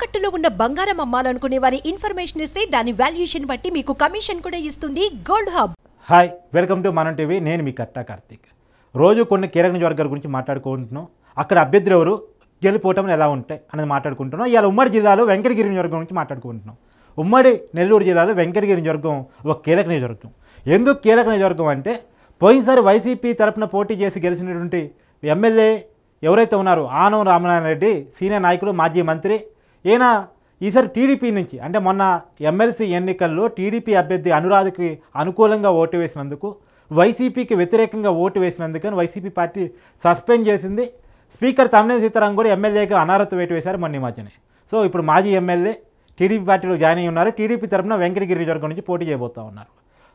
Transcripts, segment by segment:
తాకట్టులో ఉన్న బంగారం అమ్మాలనుకునే వారి ఇన్ఫర్మేషన్ ఇస్తే దాని వాల్యుయేషన్ బట్టి మీకు కమిషన్ కూడా ఇస్తుంది gold hub. Hi, welcome to మనం టీవీ. నేను మీ కట్టా కార్తీక్. రోజు కొన్ని కీలక నియోజకవర్గాల గురించి మాట్లాడుకుంటున్నాం. అక్కడ అభ్యర్థులు ఎవరు, గెలుపోవటం ఎలా ఉంటాయి అనేది మాట్లాడుకుంటున్నాం. ఇవాళ ఉమ్మడి జిల్లాలో వెంకటగిరి నియోజకవర్గం గురించి మాట్లాడుకుంటున్నాం. ఉమ్మడి నెల్లూరు జిల్లాలో వెంకటగిరి నియోజకవర్గం ఒక కీలక నియోజకవర్గం. ఎందుకు కీలక నియోజకవర్గం అంటే, పోయినసారి వైసీపీ తరఫున పోటీ చేసి గెలిచినటువంటి ఎమ్మెల్యే ఎవరైతే ఉన్నారో ఆనం రామనారాయణ రెడ్డి, సీనియర్ నాయకులు, మాజీ మంత్రి, ఈయన ఈసారి టీడీపీ నుంచి అంటే మొన్న ఎమ్మెల్సీ ఎన్నికల్లో టీడీపీ అభ్యర్థి అనురాధకి అనుకూలంగా ఓటు వేసినందుకు, వైసీపీకి వ్యతిరేకంగా ఓటు వేసినందుకని వైసీపీ పార్టీ సస్పెండ్ చేసింది. స్పీకర్ తమ్మినేని సీతారాం కూడా ఎమ్మెల్యేగా అనర్హత వేటు వేశారు మొన్న ఈ మధ్యనే. సో ఇప్పుడు మాజీ ఎమ్మెల్యే టీడీపీ పార్టీలో జాయిన్ అయ్యి ఉన్నారు. టీడీపీ తరఫున వెంకటగిరి నియోజకవర్గం నుంచి పోటీ చేయబోతూ ఉన్నారు.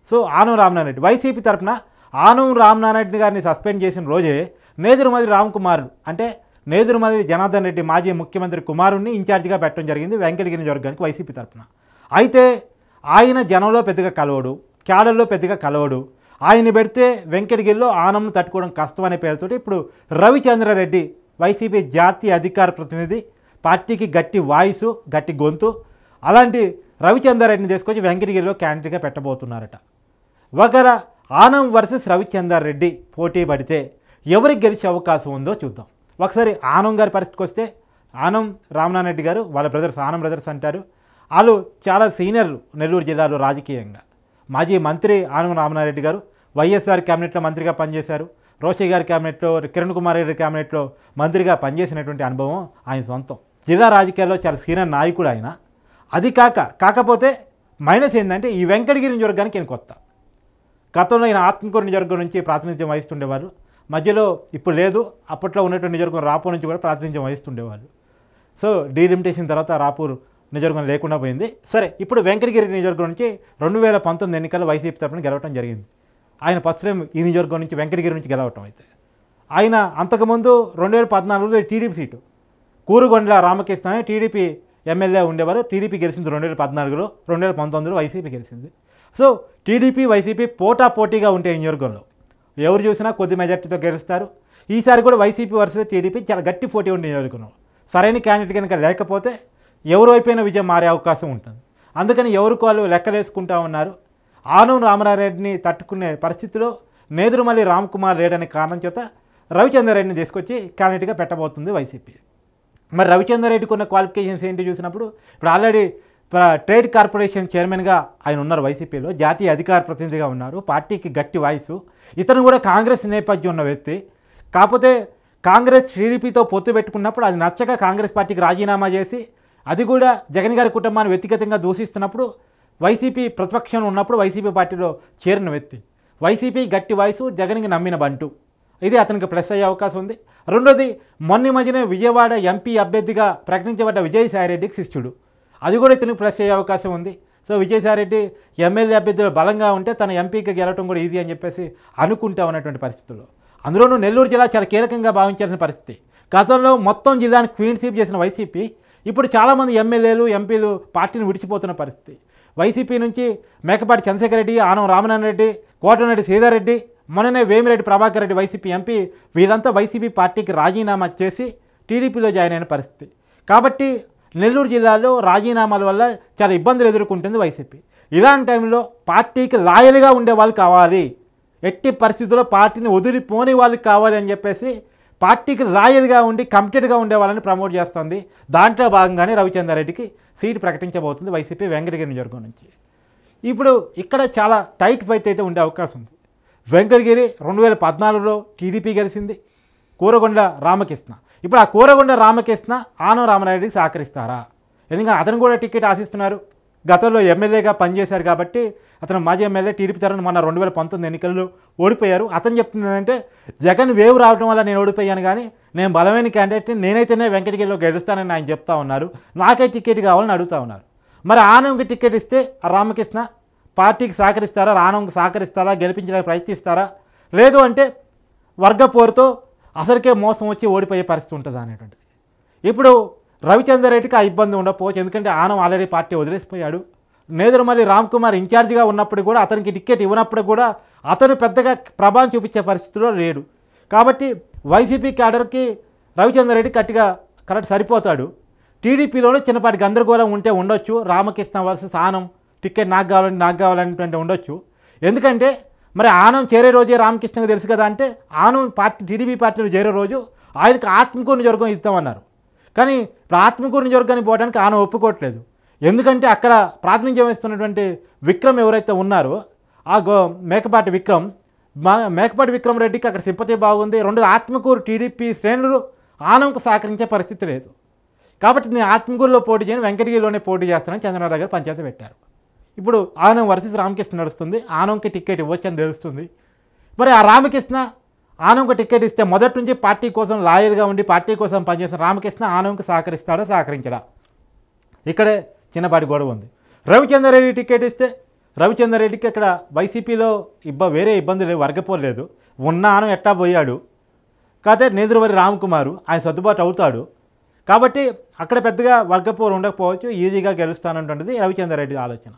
సో ఆనం రామనారాయణ రెడ్డి వైసీపీ తరఫున ఆనం రామనారాయణ రెడ్డి గారిని సస్పెండ్ చేసిన రోజే నేదురుమల్లి రామ్ కుమార్ అంటే నేదురుమల్లి జనార్దన్ రెడ్డి మాజీ ముఖ్యమంత్రి కుమారుణ్ణి ఇన్ఛార్జిగా పెట్టడం జరిగింది వెంకటగిరి నియోజకవర్గానికి వైసీపీ తరఫున. అయితే ఆయన జనంలో పెద్దగా కలవడు, క్యాడర్లో పెద్దగా కలవడు. ఆయన్ని పెడితే వెంకటగిరిలో ఆనంను తట్టుకోవడం కష్టం అనే పేరుతో ఇప్పుడు రవిచంద్రారెడ్డి, వైసీపీ జాతీయ అధికార ప్రతినిధి, పార్టీకి గట్టి వాయిసు, గట్టి గొంతు, అలాంటి రవిచంద్రారెడ్డిని తీసుకొచ్చి వెంకటగిరిలో క్యాండిడేట్గా పెట్టబోతున్నారట. ఒకవేళ ఆనం వర్సెస్ రవిచంద్రారెడ్డి పోటీ పడితే ఎవరికి గెలిచే అవకాశం ఉందో చూద్దాం. ఒకసారి ఆనం గారి పరిస్థితికి వస్తే, ఆనం రామనారాయణ రెడ్డి గారు వాళ్ళ బ్రదర్స్, ఆనం బ్రదర్స్ అంటారు. వాళ్ళు చాలా సీనియర్లు నెల్లూరు జిల్లాలో రాజకీయంగా. మాజీ మంత్రి ఆనం రామనారాయణ రెడ్డి గారు వైఎస్ఆర్ క్యాబినెట్లో మంత్రిగా పనిచేశారు. రోషయ్య గారి క్యాబినెట్లో, కిరణ్ కుమార్ రెడ్డి క్యాబినెట్లో మంత్రిగా పనిచేసినటువంటి అనుభవం ఆయన సొంతం. జిల్లా రాజకీయాల్లో చాలా సీనియర్ నాయకుడు ఆయన. అది కాకపోతే మైనస్ ఏంటంటే ఈ వెంకటగిరి నియోజకవర్గానికి ఈయన కొత్త. గతంలో ఈయన ఆత్మకూరు నియోజకవర్గం నుంచి ప్రాతినిధ్యం వహిస్తుండేవారు. మధ్యలో ఇప్పుడు లేదు, అప్పట్లో ఉన్నటువంటి నియోజకవర్గం రాపూర్ నుంచి కూడా ప్రాతినిధ్యం వహిస్తుండేవాళ్ళు. సో డీలిమిటేషన్ తర్వాత రాపూర్ నియోజకవర్గం లేకుండా పోయింది. సరే, ఇప్పుడు వెంకటగిరి నియోజకవర్గం నుంచి 2019 ఎన్నికల్లో వైసీపీ తరఫున గెలవడం జరిగింది. ఆయన ఫస్ట్ టైం ఈ నియోజకవర్గం నుంచి వెంకటగిరి నుంచి గెలవటం. అయితే ఆయన అంతకుముందు 2014లో టీడీపీ సీటు కూరుగొండ్ల రామకృష్ణ అని టీడీపీ ఎమ్మెల్యే ఉండేవారు. టీడీపీ గెలిచింది 2014లో, 2019లో వైసీపీ గెలిచింది. సో టీడీపీ వైసీపీ పోటాపోటీగా ఉంటే ఈ నియోజకవర్గంలో ఎవరు చూసినా కొద్ది మెజార్టీతో గెలుస్తారు. ఈసారి కూడా వైసీపీ వర్సెస్ టీడీపీ చాలా గట్టి పోటీ ఉండే నియోజకవర్గం. సరైన క్యాండిడేట్ కనుక లేకపోతే ఎవరు వైపోయిన విజయం మారే అవకాశం ఉంటుంది. అందుకని ఎవరికి వాళ్ళు లెక్కలేసుకుంటా ఉన్నారు. ఆనం రామనారాయణని తట్టుకునే పరిస్థితిలో నేదురుమల్లి రామ్ కుమార్ లేడనే కారణం చేత రవిచంద్రారెడ్డిని తీసుకొచ్చి క్యాండిడేట్గా పెట్టబోతుంది వైసీపీ. మరి రవిచంద్రారెడ్డికి ఉన్న క్వాలిఫికేషన్స్ ఏంటి చూసినప్పుడు, ఇప్పుడు ఆల్రెడీ ట్రేడ్ కార్పొరేషన్ చైర్మన్గా ఆయన ఉన్నారు వైసీపీలో, జాతీయ అధికార ప్రతినిధిగా ఉన్నారు, పార్టీకి గట్టి వాయిసు. ఇతను కూడా కాంగ్రెస్ నేపథ్యం ఉన్న వ్యక్తి. కాకపోతే కాంగ్రెస్ టీడీపీతో పొత్తు పెట్టుకున్నప్పుడు అది నచ్చక కాంగ్రెస్ పార్టీకి రాజీనామా చేసి, అది కూడా జగన్ గారి కుటుంబాన్ని వ్యక్తిగతంగా దూషిస్తున్నప్పుడు, వైసీపీ ప్రతిపక్షంలో ఉన్నప్పుడు వైసీపీ పార్టీలో చేరిన వ్యక్తి. వైసీపీ గట్టి వాయిసు, జగన్కి నమ్మిన బంటు. ఇది అతనికి ప్లస్ అయ్యే అవకాశం ఉంది. రెండోది, మొన్న మధ్యనే విజయవాడ ఎంపీ అభ్యర్థిగా ప్రకటించబడ్డ విజయసాయిరెడ్డికి శిష్యుడు. అది కూడా ఇతనికి ప్లస్ అయ్యే అవకాశం ఉంది. సో విజయసాయిరెడ్డి ఎమ్మెల్యే అభ్యర్థులు బలంగా ఉంటే తన ఎంపీకి గెలవడం కూడా ఈజీ అని చెప్పేసి అనుకుంటా ఉన్నటువంటి పరిస్థితుల్లో, అందులోనూ నెల్లూరు జిల్లా చాలా కీలకంగా భావించాల్సిన పరిస్థితి. గతంలో మొత్తం జిల్లాని క్వీన్ స్వీప్ చేసిన వైసీపీ ఇప్పుడు చాలామంది ఎమ్మెల్యేలు, ఎంపీలు పార్టీని విడిచిపోతున్న పరిస్థితి. వైసీపీ నుంచి మేకపాటి చంద్రశేఖర్ రెడ్డి, ఆనం రామనారాయణ రెడ్డి, కోటమిరెడ్డి శ్రీధర్ రెడ్డి, మొన్ననే వేమిరెడ్డి ప్రభాకర్ రెడ్డి వైసీపీ ఎంపీ, వీళ్ళంతా వైసీపీ పార్టీకి రాజీనామా చేసి టీడీపీలో జాయిన్ అయిన పరిస్థితి. కాబట్టి నెల్లూరు జిల్లాలో రాజీనామాల వల్ల చాలా ఇబ్బందులు ఎదుర్కొంటుంది వైసీపీ. ఇలాంటి టైంలో పార్టీకి లాయల్గా ఉండే వాళ్ళు కావాలి, ఎట్టి పరిస్థితుల్లో పార్టీని వదిలిపోని వాళ్ళకి కావాలి అని చెప్పేసి పార్టీకి లాయల్గా ఉండి కమిటెడ్గా ఉండే వాళ్ళని ప్రమోట్ చేస్తుంది. దాంట్లో భాగంగానే రవిచంద్రారెడ్డికి సీటు ప్రకటించబోతుంది వైసీపీ వెంకటగిరి నియోజకవర్గం నుంచి. ఇప్పుడు ఇక్కడ చాలా టైట్ ఫైట్ అయితే ఉండే అవకాశం ఉంది. వెంకటగిరి 2014లో టీడీపీ గెలిచింది, కూరగొండ రామకృష్ణ. ఇప్పుడు ఆ కూరగొండ రామకృష్ణ ఆనం రామనారాయణకి సహకరిస్తారా? ఎందుకంటే అతను కూడా టికెట్ ఆశిస్తున్నారు. గతంలో ఎమ్మెల్యేగా పనిచేశారు కాబట్టి అతను మాజీ ఎమ్మెల్యే, టీడీపీ తరఫున మొన్న 2019 ఎన్నికల్లో ఓడిపోయారు. అతను చెప్తుంది ఏంటంటే, జగన్ వేవ్ రావడం వల్ల నేను ఓడిపోయాను, కానీ నేను బలమైన క్యాండిడేట్ని, నేనైతేనే వెంకటగిరిలో గెలుస్తానని ఆయన చెప్తా ఉన్నారు. నాకే టికెట్ కావాలని అడుగుతా ఉన్నారు. మరి ఆనంకి టికెట్ ఇస్తే ఆ రామకృష్ణ పార్టీకి సహకరిస్తారా, ఆనంకి సహకరిస్తారా, గెలిపించడానికి ప్రయత్నిస్తారా? లేదు అంటే వర్గ పోరుతో అసలుకే మోసం వచ్చి ఓడిపోయే పరిస్థితి ఉంటుంది అనేటువంటిది. ఇప్పుడు రవిచంద్రారెడ్డికి ఆ ఇబ్బంది ఉండకపోవచ్చు, ఎందుకంటే ఆనం ఆల్రెడీ పార్టీ వదిలేసిపోయాడు. నేదురుమల్లి రామ్ కుమార్ ఇన్ఛార్జిగా ఉన్నప్పుడు కూడా, అతనికి టికెట్ ఇవ్వనప్పుడు కూడా అతను పెద్దగా ప్రభావం చూపించే పరిస్థితిలో లేడు. కాబట్టి వైసీపీ క్యాడర్కి రవిచంద్రారెడ్డి కరెక్ట్ సరిపోతాడు. టీడీపీలోనే చిన్నపాటి గందరగోళం ఉంటే ఉండొచ్చు. రామకృష్ణ వర్సెస్ ఆనం, టికెట్ నాకు కావాలంటే ఉండొచ్చు. ఎందుకంటే మరి ఆనం చేరే రోజే రామకృష్ణకు తెలుసు కదా. అంటే ఆనం పార్టీ టీడీపీ పార్టీలో చేరే రోజు ఆయనకు ఆత్మకూరు నియోజకవర్గం ఇస్తామన్నారు. కానీ ఇప్పుడు ఆత్మకూరు నియోజకవర్గానికి పోవడానికి ఆనం ఒప్పుకోవట్లేదు. ఎందుకంటే అక్కడ ప్రాతినిధ్యం వహిస్తున్నటువంటి విక్రమ్ ఎవరైతే ఉన్నారో ఆ మేకపాటి విక్రమ్ రెడ్డికి అక్కడ సింపతి బాగుంది. రెండు ఆత్మకూరు టీడీపీ శ్రేణులు ఆనంకు సహకరించే పరిస్థితి లేదు. కాబట్టి నేను ఆత్మకూరులో పోటీ చేయను, వెంకటగిరిలోనే పోటీ చేస్తానని చంద్రబాబు గారు పంచాయతీ పెట్టారు. ఇప్పుడు ఆనం వర్సెస్ రామకృష్ణ నడుస్తుంది. ఆనంకి టికెట్ ఇవ్వచ్చు అని తెలుస్తుంది. మరి ఆ రామకృష్ణ ఆనంకి టికెట్ ఇస్తే మొదటి నుంచి పార్టీ కోసం లాయల్గా ఉండి పార్టీ కోసం పనిచేసిన రామకృష్ణ ఆనంకి సహకరిస్తాడో సహకరించడా, ఇక్కడే చిన్నపాటి గొడవ ఉంది. రవిచంద్రారెడ్డి టికెట్ ఇస్తే రవిచంద్రారెడ్డికి అక్కడ వైసీపీలో వేరే ఇబ్బంది లేవు, వర్గపోలేదు. ఉన్న ఆనం ఎట్టా పోయాడు. కాకపోతే నేదురువరి రామ్కుమారు ఆయన సర్దుబాటు అవుతాడు. కాబట్టి అక్కడ పెద్దగా వర్గపోరు ఉండకపోవచ్చు, ఈజీగా గెలుస్తానంటున్నది రవిచంద్రారెడ్డి ఆలోచన.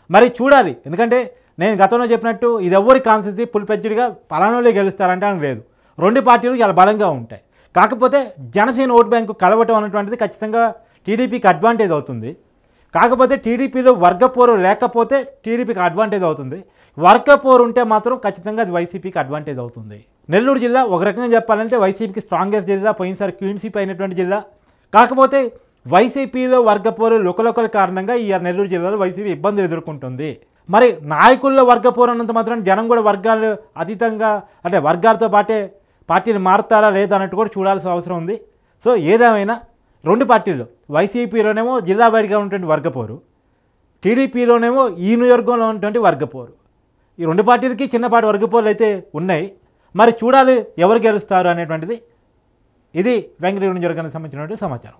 మరి చూడాలి. ఎందుకంటే నేను గతంలో చెప్పినట్టు ఇది ఎవరి కాన్స్టిట్యూన్సీ పులిపెచ్చుడిగా పలానోళ్ళే గెలుస్తారంటే అని లేదు. రెండు పార్టీలు చాలా బలంగా ఉంటాయి. కాకపోతే జనసేన ఓటు బ్యాంకు కలవటం అనేటువంటిది ఖచ్చితంగా టీడీపీకి అడ్వాంటేజ్ అవుతుంది. కాకపోతే టీడీపీలో వర్గపోరు లేకపోతే టీడీపీకి అడ్వాంటేజ్ అవుతుంది. వర్గపోరు ఉంటే మాత్రం ఖచ్చితంగా అది వైసీపీకి అడ్వాంటేజ్ అవుతుంది. నెల్లూరు జిల్లా ఒక రకంగా చెప్పాలంటే వైసీపీకి స్ట్రాంగెస్ట్ జిల్లా, పోయినసారి క్వీన్షిప్ అయినటువంటి జిల్లా. కాకపోతే వైసీపీలో వర్గపోరు లుకలుకల కారణంగా ఈ నెల్లూరు జిల్లాలో వైసీపీ ఇబ్బందులు ఎదుర్కొంటుంది. మరి నాయకుల్లో వర్గపోరు అన్నంత మాత్రం జనం కూడా వర్గాలు అతీతంగా అంటే వర్గాలతో పాటే పార్టీలు మారుతారా లేదా అన్నట్టు కూడా చూడాల్సిన అవసరం ఉంది. సో ఏదేమైనా రెండు పార్టీల్లో వైసీపీలోనేమో జిల్లా బయటగా ఉన్నటువంటి వర్గపోరు, టీడీపీలోనేమో ఈ నియోజకవర్గంలో ఉన్నటువంటి వర్గపోరు. ఈ రెండు పార్టీలకి చిన్నపాటి వర్గపోరులు అయితే ఉన్నాయి. మరి చూడాలి ఎవరు గెలుస్తారు అనేటువంటిది. ఇది వెంకటగిరి నియోజకవర్గానికి సంబంధించినటువంటి సమాచారం.